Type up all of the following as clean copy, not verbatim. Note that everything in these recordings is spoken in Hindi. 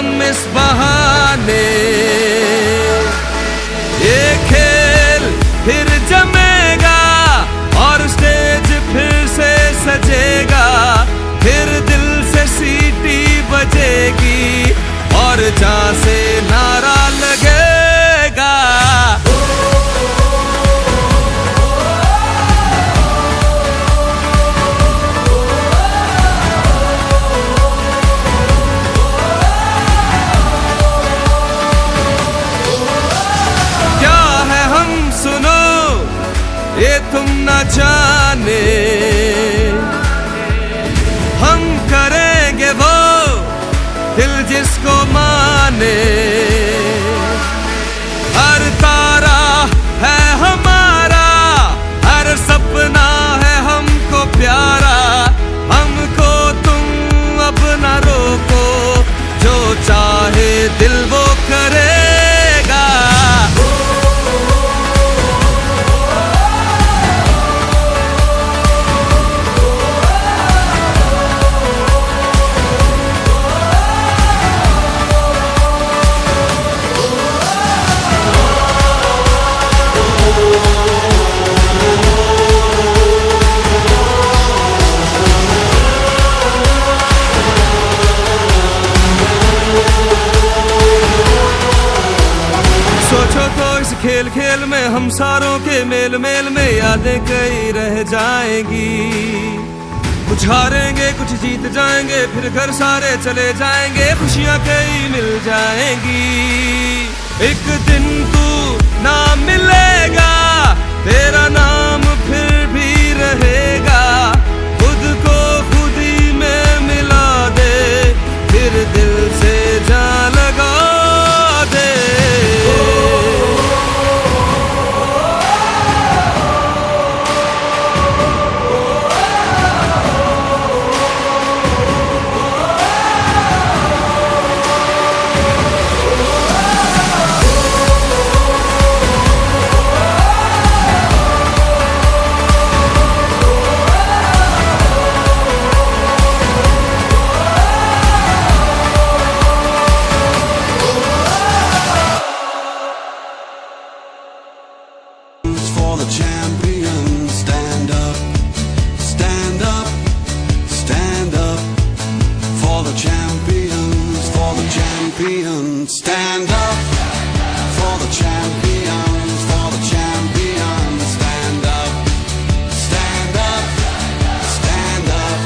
हम इस बहाने ये खेल फिर जमेगा और स्टेज फिर से सजेगा, फिर दिल से सीटी बजेगी और जहां से नारा लगेगा। ये तुम न जाने हम करेंगे वो दिल जिसको माने, हर तारा है हमारा, हर सपना है हमको प्यारा, हमको तुम अब न रोको, जो चाहे दिल वो करेगा। सोचो तो इस खेल खेल में हम सारों के मेल मेल में यादें कई रह जाएंगी, कुछ हारेंगे कुछ जीत जाएंगे, फिर घर सारे चले जाएंगे, खुशियां कई मिल जाएंगी। एक दिन तू ना मिलेगा, तेरा नाम फिर भी रहेगा, खुद को खुद ही में मिला दे, फिर दिल से जा लगा दे। For the champions, stand up, stand up, stand up. For the champions, stand up. For the champions, stand up, stand up, stand up.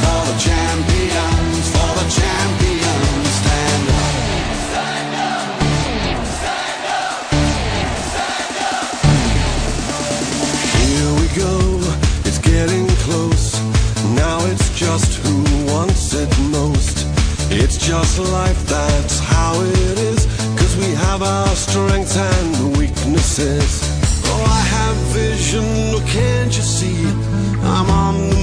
For the champions, stand up. Here we go, it's getting close. Now it's just who wants it most. It's just life, that's how it is. 'Cause we have our strengths and weaknesses. Oh, I have vision, oh, can't you see? I'm on the